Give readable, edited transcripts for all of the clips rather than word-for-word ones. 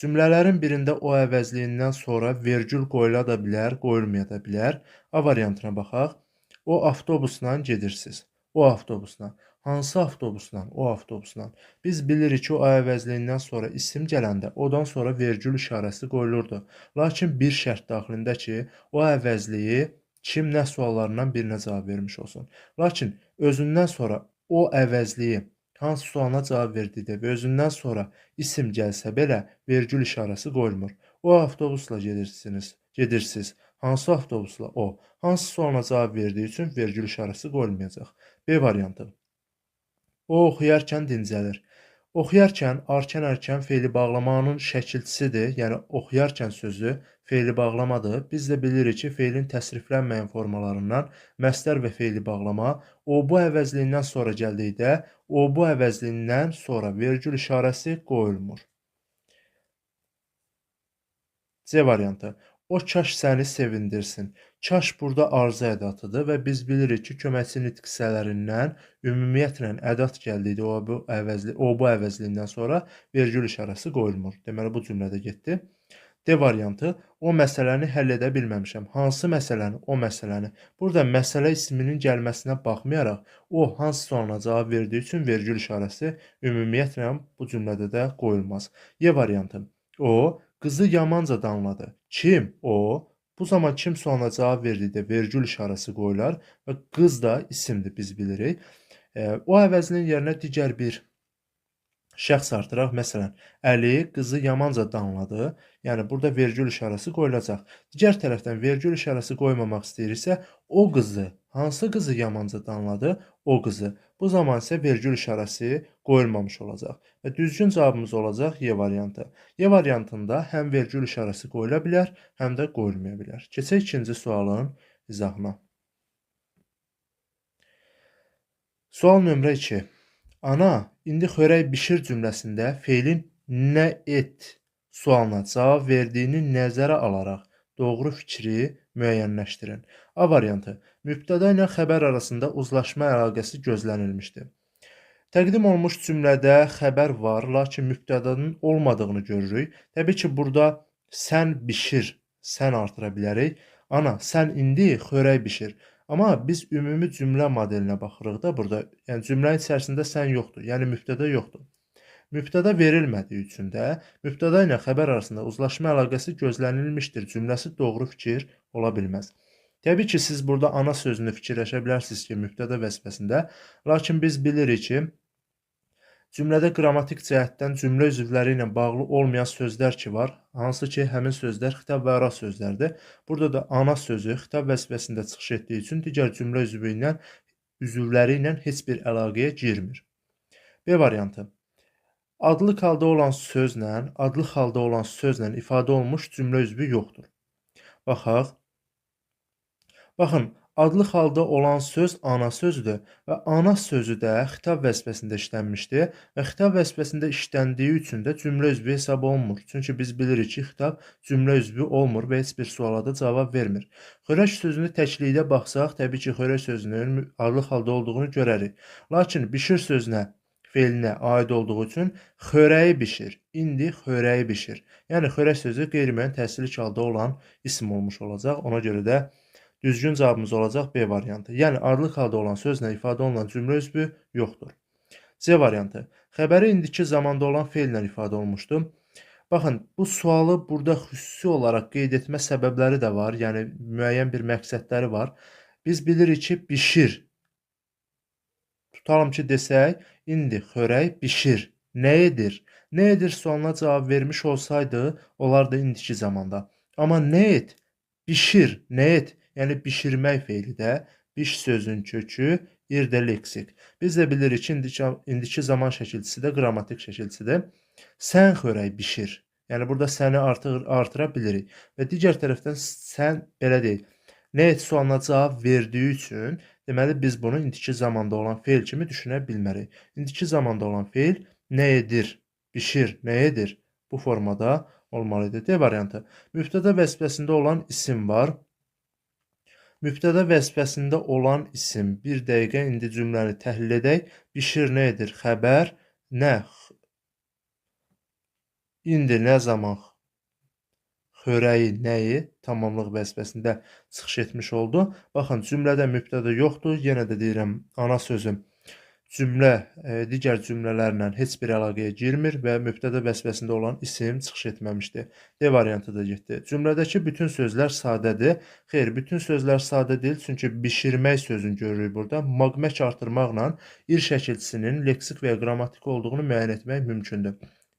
Cümlələrin birində o əvəzliyindən sonra vergül qoyula da bilər, qoyulmaya da bilər. A variantına baxaq. O avtobusla gedirsiz. O avtobusla. Hansı avtobusla? O avtobusla. Biz bilirik ki, o əvəzliyindən sonra isim gələndə odan sonra vergül işarəsi qoyulurdu. Lakin bir şərt daxilində ki, o əvəzliyi kim nə suallarından birinə cavab vermiş olsun. Lakin özündən sonra o əvəzliyi hansı sualına cavab verdikdə və özündən sonra isim gəlsə belə vergül işarəsi qoyulmur. O avtobusla gedirsiz. Hansı avtobusla? O. Hansı sualına cavab verdiyi üçün vergül işarəsi qoyulmayacaq. B variantı. O oxuyarkən dincəlir. Oxuyarkən arkan ərkən feili bağlamanın şəkilçisidir. Yəni oxuyarkən sözü feili bağlamadır. Biz də bilirik ki, feilin təsriflənməyən formalarından məsdər və feili bağlama o bu əvəzliyindən sonra gəldikdə o bu əvəzliyindən sonra vergül işarəsi qoyulmur. C variantı. O kaş səni sevindirsin. Kaş burada arzu ədatıdır və biz bilirik ki, köməkçi nitq hissələrindən ümumiyyətlə ədat gəldikdə o bu əvəzliyindən sonra vergül işarəsi qoyulmur. Deməli bu cümlədə getdi. D variantı. O məsələni həll edə bilməmişəm. Hansı məsələni? O məsələni. Burada məsələ isminin gəlməsinə baxmayaraq, o hansı sualına cavab verdiyi üçün vergül işarəsi ümumiyyətlə bu cümlədə də qoyulmaz. Y variantı. O qızı yamanca danladı. Kim? O. Bu zaman kim sualına cavab verdikdə vergül işarəsi qoyular və qız da isimdir, biz bilirik. O əvəzinin yerinə digər bir şəxs artıraq. Məsələn, Əli qızı yamanca danladı. Yəni, burada vergül işarəsi qoyulacaq. Digər tərəfdən vergül işarəsi qoymamaq istəyiriksə, o qızı, hansı qızı yamanca danladı? O qızı. Bu zaman isə vergül işarəsi qoyulmamış olacaq. Və düzgün cavabımız olacaq Y variantı. Y variantında həm vergül işarəsi qoyula bilər, həm də qoyulmaya bilər. Keçək ikinci sualın izahına. Sual nömrə 2. Ana, indi xörək bişir cümləsində feilin nə et sualına cavab verdiyini nəzərə alaraq doğru fikri müəyyənləşdirin. A variantı. Mübtəda ilə xəbər arasında uzlaşma əlaqəsi gözlənilmişdir. Təqdim olunmuş cümlədə xəbər var, lakin mübtədanın olmadığını görürük. Təbii ki, burada sən bişir, sən artıra bilərik. Ana, sən indi xörək bişir. Amma biz ümumi cümlə modelinə baxırıq da burada. Yəni cümlənin içərisində sən yoxdur, yəni mübtəda yoxdur. Mübtəda verilmədiyi üçün də mübtəda ilə xəbər arasında uzlaşma əlaqəsi gözlənilmişdir cümləsi doğru fikir ola bilməz. Təbii ki, siz burada ana sözünü fikirləşə bilərsiniz ki, mübtəda vəzifəsində, lakin biz bilirik ki, cümlədə qrammatik cəhətdən cümlə üzvləri ilə bağlı olmayan sözlər ki var, hansı ki, həmin sözlər xitab və araz sözlərdir. Burada da ana sözü xitab vəzifəsində çıxış etdiyi üçün digər cümlə üzvləri ilə heç bir əlaqəyə girmir. B variantı. Adlı halda olan sözlə ifadə olunmuş cümlə üzvü yoxdur. Baxaq. Baxın, adlı halda olan söz ana sözüdür və ana sözü də xitab vəzifəsində işlənmişdir və xitab vəzifəsində işləndiyi üçün də cümlə üzvü hesab olunmur. Çünki biz bilirik ki, xitab cümlə üzvü olmur və heç bir suala da cavab vermir. Xörək sözünü təklikdə baxsaq, təbii ki, xörək sözünün adlı halda olduğunu görərik. Lakin bişir sözünə feilinə aid olduğu üçün xörəyi bişir, indi xörəyi bişir. Yəni, xörək sözü qeyri-müəyyən təsirlik halda olan isim olmuş olacaq. Ona görə də düzgün cavabımız olacaq B variantı. Yəni, adlı halda olan sözlə ifadə olunan cümlə üzvü yoxdur. C variantı. Xəbəri indiki zamanda olan feillə ifadə olunmuşdur. Baxın, bu sualı burada xüsusi olaraq qeyd etmə səbəbləri də var. Yəni, müəyyən bir məqsədləri var. Biz bilirik ki, bişir. Tutalım ki, desək, indi xörək bişir. Nə edir? Nə edir sualına cavab vermiş olsaydı, olardı indiki zamanda. Amma nə et? Bişir. Nə et? Yəni, bişirmək feili də biş sözün kökü irdə leksik. Biz də bilirik ki, indiki zaman şəkilçisi də qrammatik şəkilçisidir. Sən xörək bişir. Yəni, burada səni artıra bilirik. Və digər tərəfdən sən belə deyil. Nə et sualına cavab verdiyi üçün, deməli, biz bunu indiki zamanda olan feil kimi düşünə bilmərik. İndiki zamanda olan feil nə edir, bişir, nə edir? Bu formada olmalıdır. D variantı. Mübtəda vəzifəsində olan isim var. Mübtəda vəzifəsində olan isim. Bir dəqiqə indi cümləni təhlil edək. Bişir nə edir? Xəbər nə? İndi nə zaman xörəyi, nəyi tamamlıq vəzifəsində çıxış etmiş oldu. Baxın, cümlədə mübtəda yoxdur. Yenə də deyirəm, ana sözüm cümlə digər cümlələrlə heç bir əlaqəyə girmir və mübtəda vəzifəsində olan isim çıxış etməmişdir. D variantı da getdi. Cümlədəki bütün sözlər sadədir. Xeyr, bütün sözlər sadə deyil, çünki bişirmək sözünü görürük burada. Maqmək artırmaqla ir şəkilçisinin leksik və ya qrammatik olduğunu müəyyən etmək mümkündür.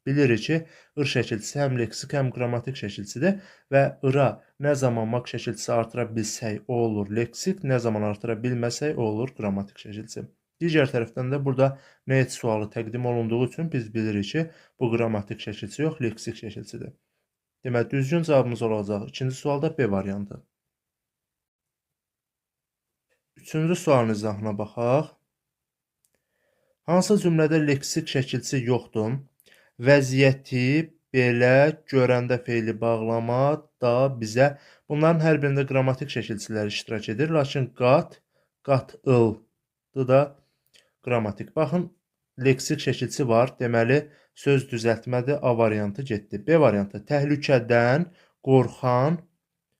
Bilirik ki, ır şəkilçisi həm leksik, həm qrammatik şəkilçisidir və ıra nə zaman maq şəkilçisi artıra bilsək, o olur leksik, nə zaman artıra bilməsək, o olur qrammatik şəkilçisi. Digər tərəfdən də burada nə et sualı təqdim olunduğu üçün biz bilirik ki, bu qrammatik şəkilçi yox, leksik şəkilçidir. Deməli, düzgün cavabımız olacaq. İkinci sualda B variantı. Üçüncü sualın izahına baxaq. Hansı cümlədə leksik şəkilçi yoxdur? Vəziyyəti belə görəndə feili bağlama da bizə bunların hər birində qrammatik şəkilçilər iştirak edir. Lakin qat, qatıldı da qrammatik. Baxın, leksik şəkilçi var. Deməli, söz düzəltmədir. A variantı getdi. B variantı təhlükədən qorxan,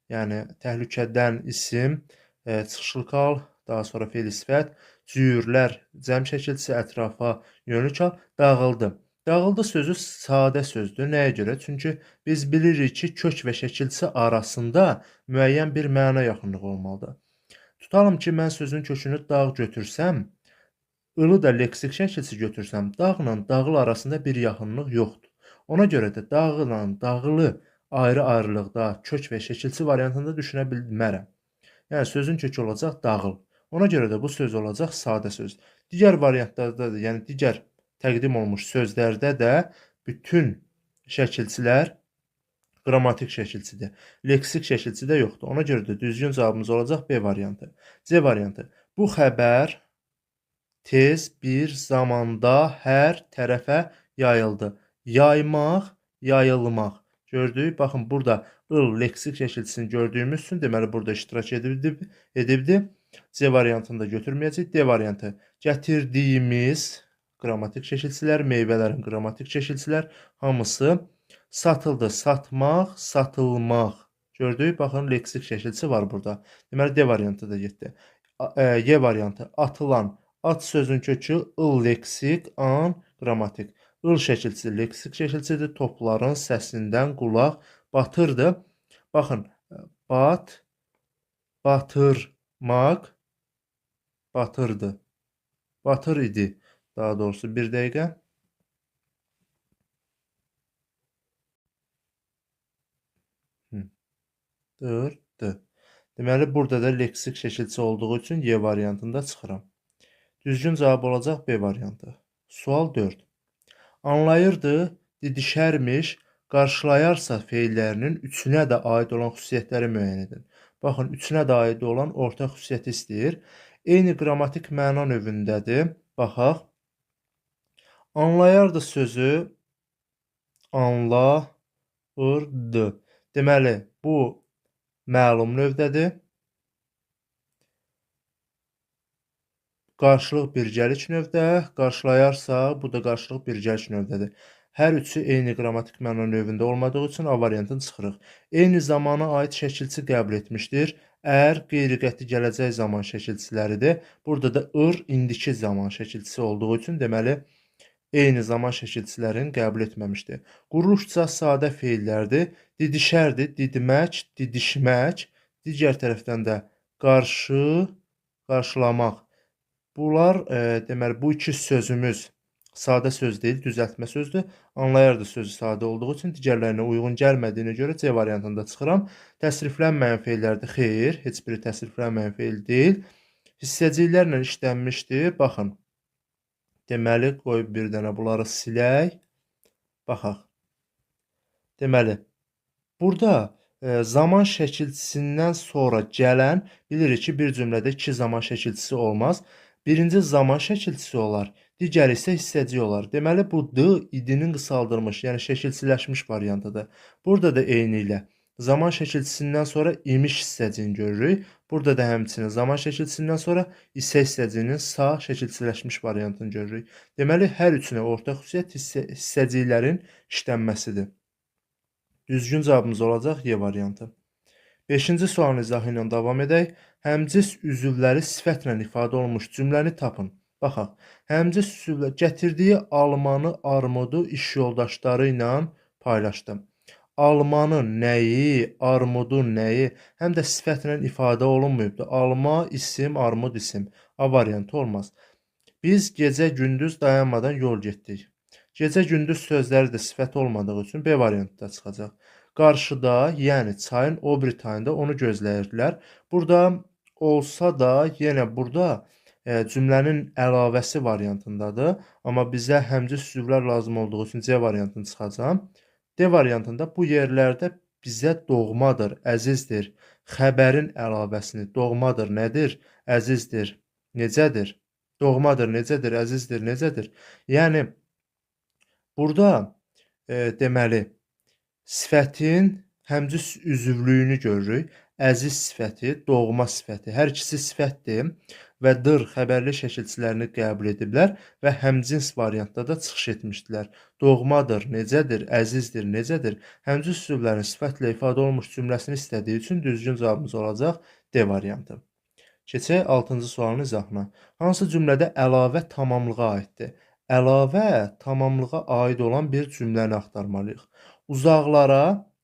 yəni təhlükədən isim, çıxışlı kal, daha sonra feil sifət, cüyürlər cəm şəkilçisi, ətrafa yönlük al, dağıldı. Dağıldı sözü sadə sözdür. Nəyə görə? Çünki biz bilirik ki, kök və şəkilçi arasında müəyyən bir məna yaxınlığı olmalıdır. Tutalım ki, mən sözün kökünü dağ götürsəm, ılı da leksik şəkilçi götürsəm, dağla dağıl arasında bir yaxınlıq yoxdur. Ona görə də dağla dağılı ayrı-ayrılıqda kök və şəkilçi variantında düşünə bilmərəm. Yəni, sözün kökü olacaq dağıl. Ona görə də bu söz olacaq sadə söz. Digər variantlarda da, yəni digər təqdim olmuş sözlərdə də bütün şəkilçilər qrammatik şəkilçidir. Leksik şəkilçi də yoxdur. Ona görə də düzgün cavabımız olacaq B variantı. C variantı. Bu xəbər tez bir zamanda hər tərəfə yayıldı. Yaymaq, yayılmaq. Gördük, baxın, burada ıl leksik şəkilçisini gördüyümüz üçün deməli burada iştirak edibdi. C variantını da götürməyəcək. D variantı. Gətirdiyimiz qrammatik şəkilçilər, meyvələrin qrammatik şəkilçilər hamısı satıldı, satmaq, satılmaq. Gördük, baxın, leksik şəkilçisi var burada. Deməli, D variantı da getdi. Y variantı. Atılan, at sözün kökü ıl leksik, an qrammatik. Il şəkilçisi leksik şəkilçidir. Topların səsindən qulaq batırdı. Baxın, batırmaq, batırdı. Batır idi. Daha doğrusu bir dəqiqə. D. Deməli, burada da leksik şəkilçi olduğu üçün Y variantında çıxıram. Düzgün cavab olacaq B variantı. Sual 4. Anlayırdı, didişərmiş, qarşılayarsa feillərinin üçünə də aid olan xüsusiyyətləri müəyyən edin. Baxın, üçünə də aid olan ortaq xüsusiyyəti istəyir. Eyni qrammatik məna növündədir. Baxaq. Anlayardı sözü anlayırdı. Deməli, bu məlum növdədir. Qarşılıq birgəlik növdə, qarşılayarsa, bu da qarşılıq birgəlik növdədir. Hər üçü eyni qrammatik məna növündə olmadığı üçün A variantını çıxırıq. Eyni zamana aid şəkilçi qəbul etmişdir. Ər, qeyri-qəti gələcək zaman şəkilçiləridir. Burada da ır, indiki zaman şəkilçisi olduğu üçün deməli, eyni zaman şəkilçilərini qəbul etməmişdir. Quruluşca sadə feillərdir. Didişərdir, didmək, didişmək. Digər tərəfdən də qarşılamaq. Bunlar, deməli, bu iki sözümüz sadə söz deyil, düzəltmə sözdür. Anlayardı sözü sadə olduğu üçün digərlərinə uyğun gəlmədiyinə görə C variantında çıxıram. Təsriflənməyən feillərdir. Xeyr, heç biri təsriflənməyən feil deyil. Hissəciklərlə işlənmişdir. Baxın, deməli, qoy bir dənə bunları silək. Baxaq. Deməli, burada zaman şəkilçisindən sonra gələn, bilirik ki, bir cümlədə iki zaman şəkilçisi olmaz. Birinci zaman şəkilçisi olar, digəri isə hissəcik olar. Deməli, bu D idinin qısaldılmış, yəni şəkilçiləşmiş variantıdır. Burada da eyni ilə Zaman şəkilçisindən sonra imiş hissəciyini görürük. Burada da həmçinin zaman şəkilçisindən sonra isə hissəciyinin sağ şəkilçiləşmiş variantını görürük. Deməli, hər üçünə ortaq xüsusiyyət hissəciklərin işlənməsidir. Düzgün cavabımız olacaq Y variantı. 5-ci sualın izahı ilə davam edək. Həmcis üzvləri sifətlə ifadə olunmuş cümləni tapın. Baxaq, həmcis üzvlər gətirdiyi almanı, armudu iş yoldaşları ilə paylaşdı. Almanın nəyi, armudun nəyi həm də sifətlə ifadə olunmayıbdır. Alma isim, armud isim. A variantı olmaz. Biz gecə-gündüz dayanmadan yol getdik. Gecə-gündüz sözləri də sifət olmadığı üçün B variantı da çıxacaq. Qarşıda, yəni çayın o biri tayında onu gözləyirdilər. Burada olsa da yenə burada cümlənin əlavəsi variantındadır. Amma bizə həmcis üzvlər lazım olduğu üçün C variantını çıxacam. D variantında bu yerlərdə bizə doğmadır, əzizdir. Xəbərin əlavəsini doğmadır, nədir? Əzizdir, necədir? Doğmadır, necədir? Əzizdir, necədir? Yəni burada deməli sifətin həmcis üzvlüyünü görürük. Əziz sifəti, doğma sifəti. Hər ikisi sifətdir və dır xəbərli şəkilçilərini qəbul ediblər və həmcins variantda da çıxış etmişdilər. Doğmadır, necədir, əzizdir, necədir? Həmcins üzvlərin sifətlə ifadə olunmuş cümləsini istədiyi üçün düzgün cavabımız olacaq D variantı. Keçək 6-cı sualın izahına. Hansı cümlədə əlavə tamamlığa aiddir? Əlavə tamamlığa aid olan bir cümləni axtarmalıyıq.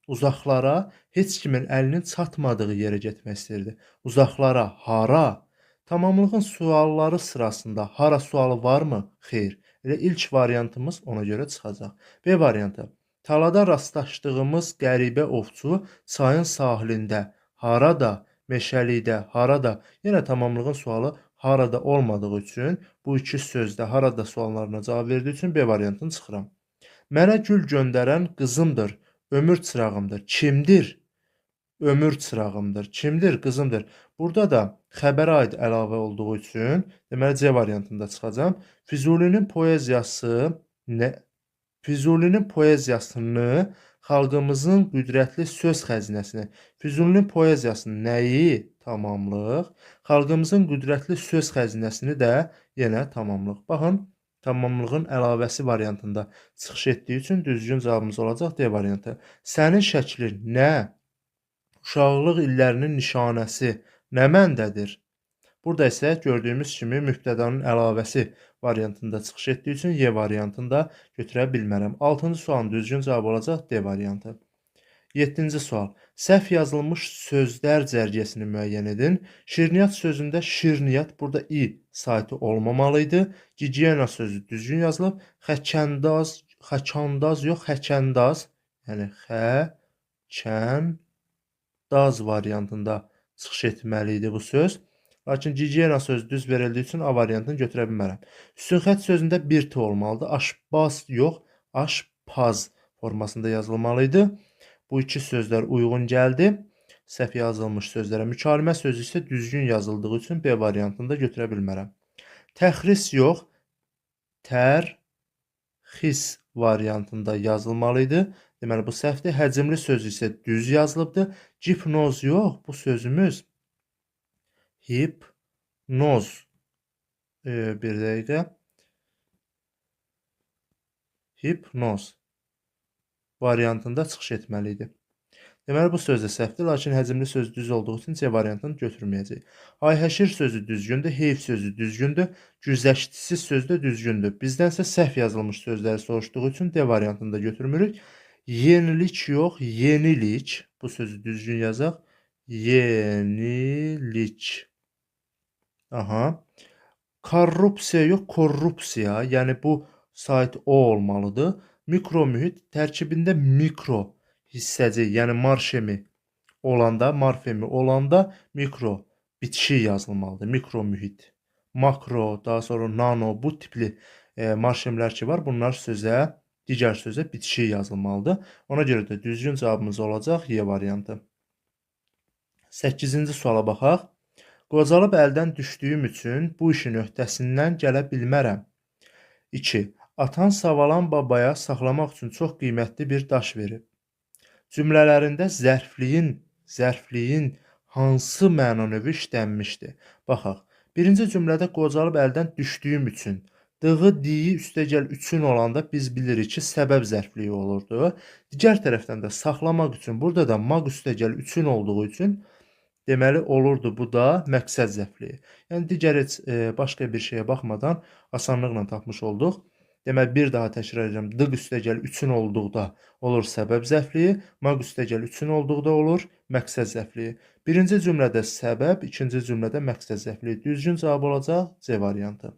Uzaqlara heç kimin əlinin çatmadığı yerə getmək istəyirdi. Uzaqlara, hara? Tamamlığın sualları sırasında hara sualı varmı? Xeyr. Elə ilk variantımız ona görə çıxacaq. B variantı. Talada rastlaşdığımız qəribə ovçu çayın sahilində, harada, meşəlikdə, harada. Yenə tamamlığın sualı harada olmadığı üçün bu iki sözdə harada suallarına cavab verdiyi üçün B variantını çıxıram. Mənə gül göndərən qızımdır, ömür çırağımdır. Kimdir? Ömür çırağımdır. Kimdir? Qızımdır. Burada da xəbərə aid əlavə olduğu üçün deməli C variantında çıxacam. Füzulinin poeziyasını xalqımızın qüdrətli söz xəzinəsini. Füzulinin poeziyasının nəyi? Tamamlıq. Xalqımızın qüdrətli söz xəzinəsini də yenə tamamlıq. Baxın, tamamlığın əlavəsi variantında çıxış etdiyi üçün düzgün cavabımız olacaq D variantı. Sənin şəklin nə? Uşaqlıq illərinin nişanəsi nə məndədir? Burada isə gördüyümüz kimi mübtədanın əlavəsi variantında çıxış etdiyi üçün Y variantını da götürə bilmərəm. 6-cı sualın düzgün cavabı olacaq D variantı. 7-ci sual. Səhv yazılmış sözlər cərgəsini müəyyən edin. Şirniyyat sözündə şirniyyat burada i saiti olmamalı idi. Gigiyena sözü düzgün yazılıb. Xəkandaz yox, xəkəndaz. Yəni xəkəndaz variantında çıxış etməli idi bu söz. Lakin gigiyena sözü düz verildiyi üçün A variantını götürə bilmərəm. Üstünxətt sözündə bir t olmalıdır. Aşbaz yox, aşpaz formasında yazılmalı idi. Bu iki sözlər uyğun gəldi. Səhv yazılmış sözlərə mükalimə sözü isə düzgün yazıldığı üçün B variantını da götürə bilmərəm. Təxris yox, tərxis variantında yazılmalı idi. Deməli, bu səhvdir. Həcmli sözü isə düz yazılıbdır. Hipnoz yox, bu sözümüz hipnoz. Bir dəqiqə. Hipnoz variantında çıxış etməli idi. Deməli, bu söz də səhvdir, lakin həcmli söz düz olduğu üçün C variantını götürməyəcək. Ayhəşir sözü düzgündür, heyf sözü düzgündür, güzəştisiz söz də düzgündür. Bizdənsə səhv yazılmış sözləri soruşduğu üçün D variantını da götürmürük. Yenilik yox, yenilik. Bu sözü düzgün yazaq. Yenilik. Aha. Korrupsiya yox, korrupsiya. Yəni bu sait o olmalıdır. Mikro mühit tərkibində mikro hissəcik, yəni marşemi olanda mikro bitişi yazılmalıdır. Mikro mühit. Makro, daha sonra nano, bu tipli marşemlər ki var, bunlar digər sözə bitişi yazılmalıdır. Ona görə də düzgün cavabımız olacaq Y variantı. 8-ci suala baxaq. Qocalıb əldən düşdüyüm üçün bu işin öhdəsindən gələ bilmərəm. 2. Atan savalan babaya saxlamaq üçün çox qiymətli bir daş verib. Cümlələrində zərfliyin hansı məna növü işlənmişdir? Baxaq. Birinci cümlədə qocalıb əldən düşdüyüm üçün. Dığı, diyi üstəgəl üçün olanda biz bilirik ki, səbəb zərfliyi olurdu. Digər tərəfdən də saxlamaq üçün, burada da maq üstəgəl üçün olduğu üçün deməli olurdu bu da məqsəd zərfliyi. Yəni digər heç başqa bir şeyə baxmadan asanlıqla tapmış olduq. Deməli bir daha təkrar edirəm. Dıq üstəgəl üçün olduqda olur səbəb zərfliyi, maq üstəgəl üçün olduqda olur məqsəd zərfliyi. Birinci cümlədə səbəb, ikinci cümlədə məqsəd zərfliyi. Düzgün cavab olacaq C variantı.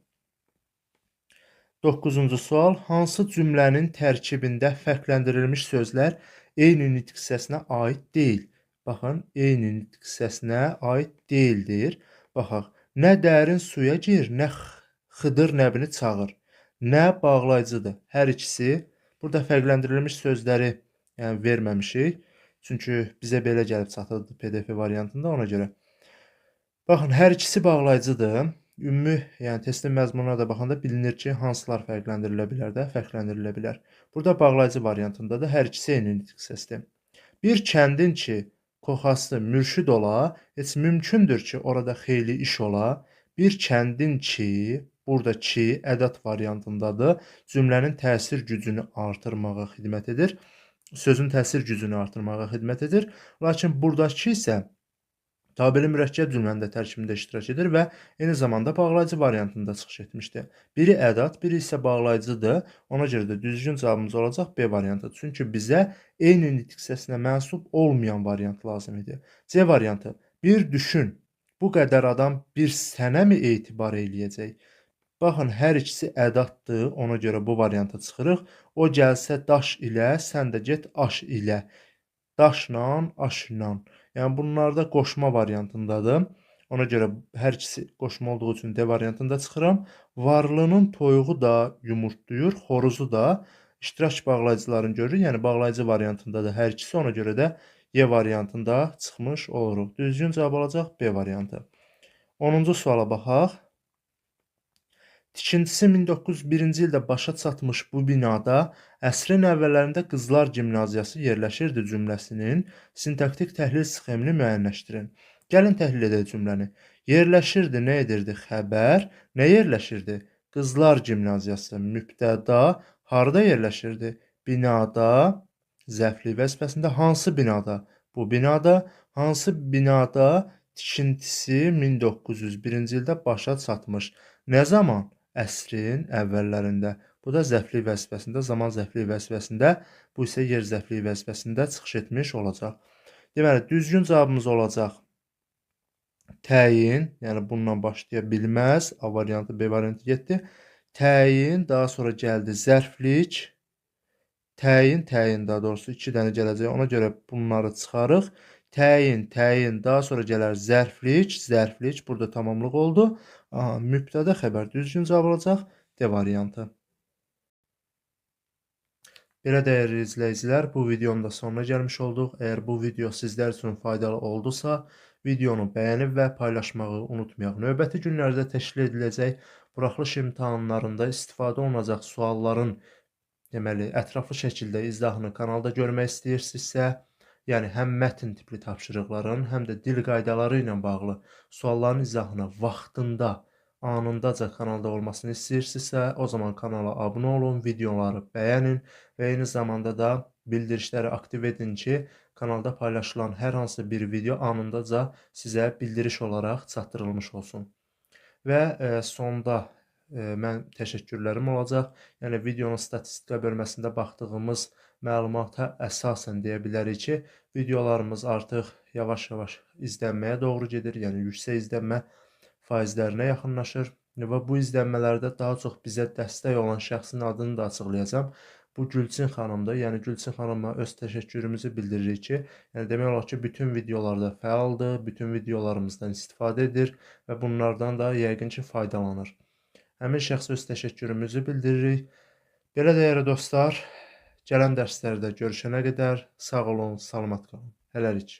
9-cu sual. Hansı cümlənin tərkibində fərqləndirilmiş sözlər eyni nitq hissəsinə aid deyil? Baxın, eyni nitq hissəsinə aid deyildir. Baxaq, nə dərin suya gir, nə xıdır nəbini çağır. Nə bağlayıcıdır. Hər ikisi. Burada fərqləndirilmiş sözləri verməmişik. Çünki bizə belə gəlib çatırdı PDF variantında ona görə. Baxın, hər ikisi bağlayıcıdır. Ümumi, yəni testin məzmununa da baxanda bilinir ki, hansılar fərqləndirilə bilər də, fərqləndirilə bilər. Burada bağlayıcı variantında da hər ikisi eyni nitq hissəsidir. Bir kəndin ki, koxası mürşid ola, heç mümkündür ki, orada xeyli iş ola. Bir kəndin ki, burada ki, ədəd variantındadır, cümlənin təsir gücünü artırmağa xidmət edir. Sözün təsir gücünü artırmağa xidmət edir. Lakin buradakı isə tabeli mürəkkəb cümlənin də tərkibində iştirak edir və eyni zamanda bağlayıcı variantında çıxış etmişdir. Biri ədad, biri isə bağlayıcıdır. Ona görə də düzgün cavabımız olacaq B variantı. Çünki bizə eyni nitq hissəsinə mənsub olmayan variant lazım idi. C variantı. Bir düşün, bu qədər adam bir sənə mi etibar eləyəcək? Baxın, hər ikisi ədaddır, ona görə bu varianta çıxırıq. O gəlsə daş ilə, sən də get aş ilə. Daşla, aşla. Yəni bunlarda qoşma variantındadır. Ona görə hər ikisi qoşma olduğu üçün D variantında çıxıram. Varlının toyuğu da yumurtlayır, xoruzu da. İştirak bağlayıcılarını görürük. Yəni bağlayıcı variantındadır hər ikisi. Ona görə də Y variantında çıxmış oluruq. Düzgün cavab olacaq B variantı. 10-cu suala baxaq. Tikintisi 1901-ci ildə başa çatmış bu binada əsrin əvvəllərində qızlar gimnaziyası yerləşirdi cümləsinin sintaktik təhlil sxemini müəyyənləşdirin. Gəlin təhlil edək cümləni. Yerləşirdi, nə edirdi? Xəbər. Nə yerləşirdi? Qızlar gimnaziyası. Mübtəda. Harda yerləşirdi? Binada. Zərfli vəzifəsində. Hansı binada? Bu binada. Hansı binada tikintisi 1901-ci ildə başa çatmış? Nə zaman? Əsrin əvvəllərində. Bu da zərfli vəzifəsində, zaman zərfli vəzifəsində, bu isə yer zərfli vəzifəsində çıxış etmiş olacaq. Deməli, düzgün cavabımız olacaq təyin, yəni bununla başlaya bilməz. A variantı, B variantı getdi. Təyin, daha sonra gəldi zərflik. Təyin, daha doğrusu 2 dənə gələcək. Ona görə bunları çıxarıq. Təyin, daha sonra gələr zərflik, burada tamamlıq oldu. Mübtəda xəbər düzgün cavab olacaq D variantı. Belə dəyərli izləyicilər, bu videonun da sonuna gəlmiş olduq. Əgər bu video sizlər üçün faydalı oldusa, videonu bəyənib və paylaşmağı unutmayaq. Növbəti günlərdə təşkil ediləcək buraxılış imtahanlarında istifadə olunacaq sualların ətraflı şəkildə izahını kanalda görmək istəyirsinizsə, yəni həm mətn tipli tapşırıqların, həm də dil qaydaları ilə bağlı sualların izahını vaxtında, anındaca kanalda olmasını istəyirsinizsə, o zaman kanala abunə olun, videoları bəyənin və eyni zamanda da bildirişləri aktiv edin ki, kanalda paylaşılan hər hansı bir video anındaca sizə bildiriş olaraq çatdırılmış olsun. Və sonda mən təşəkkürlərim olacaq. Yəni videonun statistika bölməsində baxdığımız məlumata əsasən deyə bilərik ki, videolarımız artıq yavaş-yavaş izlənməyə doğru gedir. Yəni yüksək izlənmə faizlərinə yaxınlaşır və bu izlənmələrdə daha çox bizə dəstək olan şəxsin adını da açıqlayacağam. Bu Gülçin xanımdır. Yəni Gülçin xanıma öz təşəkkürümüzü bildiririk ki, yəni demək olar ki, bütün videolarda fəaldır, bütün videolarımızdan istifadə edir və bunlardan da yəqin ki, faydalanır. Həmin şəxsə öz təşəkkürümüzü bildiririk. Belə dəyərli dostlar, gələn dərslərdə görüşənə qədər sağ olun, salamat qalın. Hələlik.